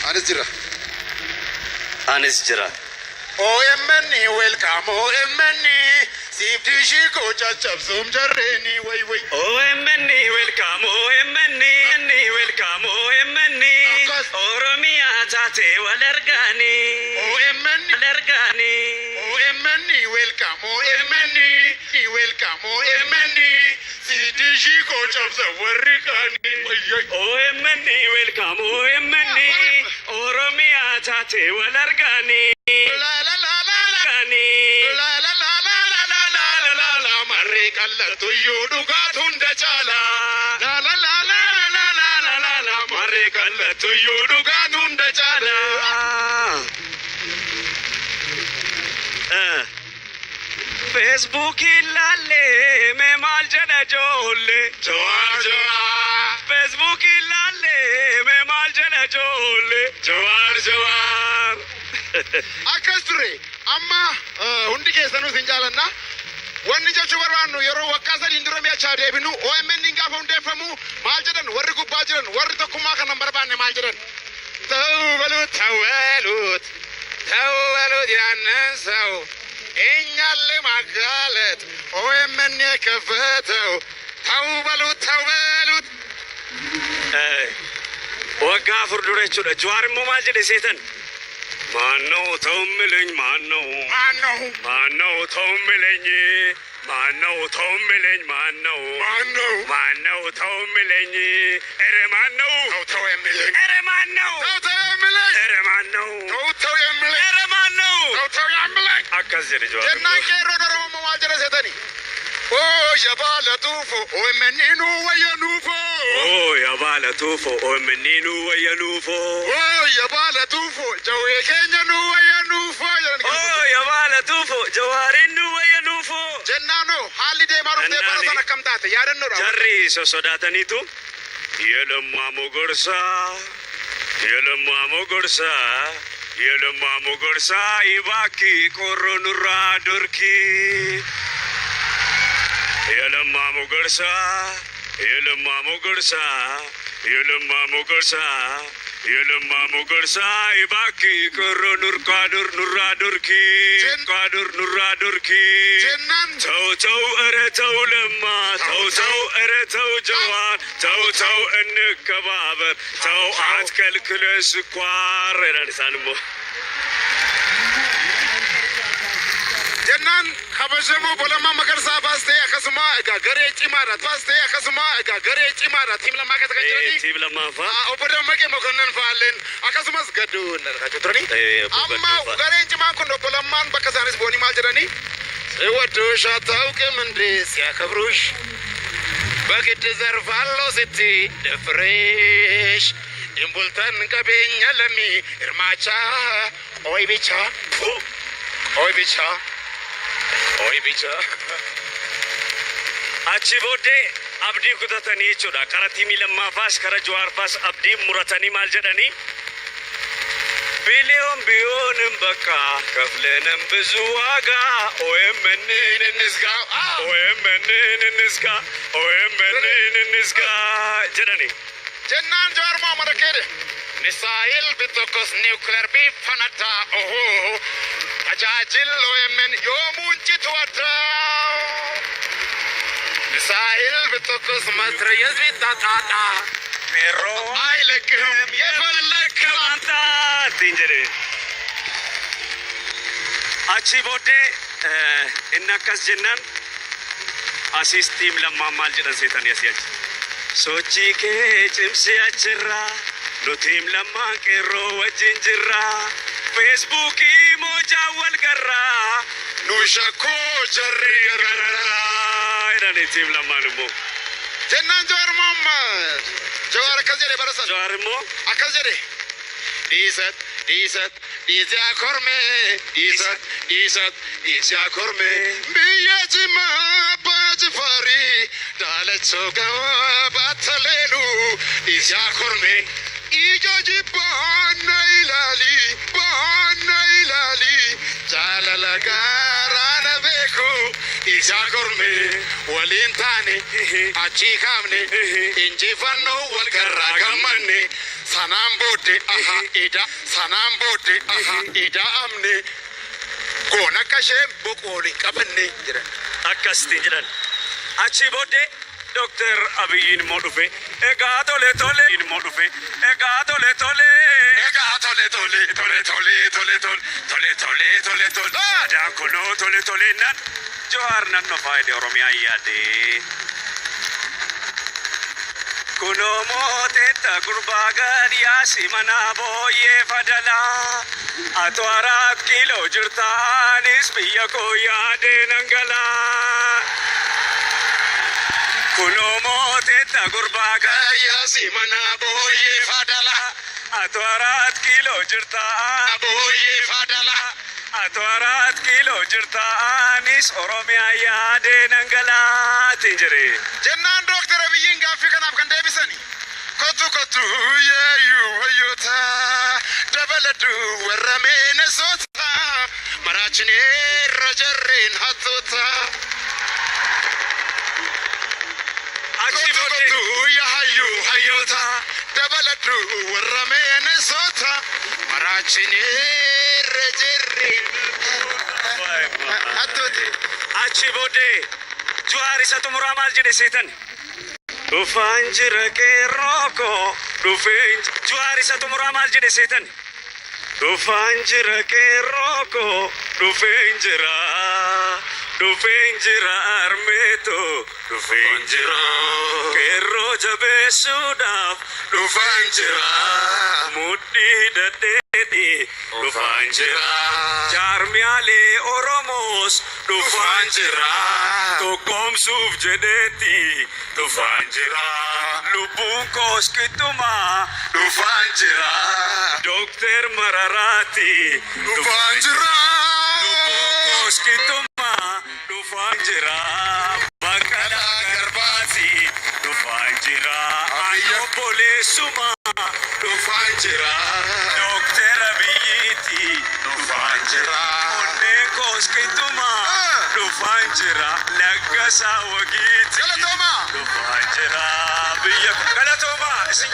Anis jira. OMN welcome OMN. Siftishi ko chachapsum jarreni way. OMN welcome OMN welcome OMN. Oromia tate walargani. OMN walargani. OMN welcome OMN Siftishi ko chapsum warrikani. OMN welcome OMN. Oromia tate walargani. Kallatu yuduga tunda chala la la la la la la la la la mare kallatu yuduga tunda chala Facebook ilalle me mal jana jolle jawar Facebook ilalle me mal jana jolle jawar akastre amma hundi kesanu sinjalanna wanni jechu barbaannu yeroo waqaasa indurame acha deebinu OMN ngafa hundeeffamu maal jedhan warri gubbaa jiran warri tokkummaa kan barbaanne maal jedhan tawwalut ያንን ሰው እኛን ለማጋለጥ OMN የከፈተው ተውበሉት ወጋ ፍርዱረቹ ጀዋርሞ ማል ጀደ ሴተን ማነው ተውምልኝ ማነው ተውምልኝ ማነው ተውምልኝ ማነው ተውምልኝ ኧረ ማነው ተው የሚለኝ ኧረ ማነው ተው የሚለኝ ኧረ ማነው ተው የሚለኝ ኧረ ማነው ተው የሚለኝ አካዝ ጀደ ጀዋር የናን ቄሮ ደረሞ ማል ጀደ ሴተኒ ኦ የባለ ጡፎ OMN ወየኑፎ የባለ ጡፎ OMN ወየኑፎ የባለ ጡፎ ጀዌ ኬኘኑ ወየኑፎ የባለ ጡፎ ጀዋሪኑ ወየኑፎ ጀናኖ ሃሊዴ ማሩፍ ደባራሰን አከምታተ ያደን ነው ጀሪ ሶሶዳተኒቱ የለማ ሞጎርሳ ይባኪ ቆሮኑራ ዶርኪ የለማ ሞጎርሳ ይባኪ ቆሮኑር ቋዱር ኑራ ዶርኪ ጀናን ተው ኧረ ተው ለማ ተው ኧረ ተው ጀዋር ተው እንከባበር ተው አትከልክለ ስኳር ይላልሳንሞ ጀናን ከበጀሞ ቦለማ መገርሳ ባስቴ አከስማ ገሬ ጭማራ ባስቴ አከስማ ገሬ ጭማራ ቲም ለማ ከተከጀኒ ቲም ለማፋ ኦበደመቄ መኮንን ፋለን አከስማስ ገዱ ነርካቸው ትረኒ አማ ገሬ ጭማን ኩን ቦለማን በከሳሪስ ቦኒ ማልጀረኒ ሲወዱሽ አታውቅም እንዴ ሲያከብሩሽ በግድ ዘርፋለሁ ስቲ ደፍሬሽ ኢምቡልተን ቀቤኛ ለሚ እርማቻ ኦይ ብቻ achi booddee abdii kutatanii jechuudha. Kara tiimii lammaafaas kara jawaarfaas abdii muratanii maal jedhanii ቢሊዮንም በቃ ከፍለንም ብዙ ዋጋ OMNን እንዝጋ jedhani ጀናን ጀዋርማ መረከደ ሚሳኤል ቢተኮስ ኒውክሌር ቢፈነዳ አጃጅል OMN ዮሙንጭ ትወዳ ሚሳኤል ቢተኮስ መትረየስ ቢታጣጣ ሜሮ አይለቅህም የፈለግከው አንተ ዲንጀሬ አቺ ቦዴ እናከስ ጀናን አሲስቲም ለማማል ጀደን ሴተን ያሲያች ሶቺ ኬ ጭምሲ አችራ ኑቲም ለማ ቄሮ ወጅን ጅራ ፌስቡክ ሞጃ ወልገራ ኑሸኮ ጀሪ ረራ ይላል ቲም ለማንሞ ጀናን ጀዋርማም ጀዋር ከዘሬ በረሰ ጀዋርሞ አከዘሬ ዲሰት ኮርሜ ኮርሜ ብየጅማ ባጅፋሪ ዳለቾ ገባተሌሉ ዲዚያ ኮርሜ ኢጆጂ ባና ይላሊ ጃለለ ጋራነ ቤኩ ዲዚያ ኮርሜ ወሊንታኔ አቺ ካምኔ እንጂፋኖ ወልገራ ገመኔ sanaan booddee sanaan booddee ida'amne goona akka isheen boqoolii qabanne jedhan. Akkasitti jedhan. Achi booddee Dr. Abiyyiin immoo dhufe. Egaa tole tole immoo dhufe. Egaa tole tole. Egaa tole tole tole tole tole tole tole tole tole. Adaan kunoo tole tole nan Jawaar naannoo faayidee Oromiyaa yaadee. Kunoo mooteetta gurbaa gaadhiyaasi mana booyyee fadalaa. Atoo 4 kiiloo jirtaanis biyya koo yaadee nangalaa. Kunoo mooteetta gurbaa gaadhiyaasi mana booyyee fadalaa. Atoo 4 kiiloo jirtaa booyyee fadalaa. Atoo 4 kiiloo jirtaanis Oromiyaa yaadee nangalaatiin jedhe. Jennaan Dr. Abiyyiin gaaffii kanaaf kan deebisani. Kottu yeeyyuu hayyoota dabalatu warra Minnesota maraachinee irra jarreen hattoota. Kottu yahayyuu hayyoota dabalatu warra Minnesota maraachinee irra jarreen hattoota. Achi booddee Jawaar isa xumuraa maal jedhe seetan? Dhufaan jira qeerroo koo dhufeen Jawaar isa xumuraa maal jedhe seetan? Dhufaan jira qeerroo koo dhufeen jira armeetoo dhufeen jira qeerroo jabeessuudhaaf dhufaan jira mudhii dadheedhi dhufaan jira jaarmiyaalee Oromoos dhufaan jira tokkoomsuuf jedheetti dhufaan jira lubbuun koos qixxumaa dhufaan jira Dr. Mararaati dhufaan jira lubbuun koos qixxumaa dhufaan jira Baqqalaa Garbaati dhufaan jira obboleessumaa dhufaan jira Dr. Abiyyiiti dhufaan jira onneen koos qixxumaa dhufaan jira Laggasaa Wagiiti Galatooma. dhufaan jira biyya Galatooma isin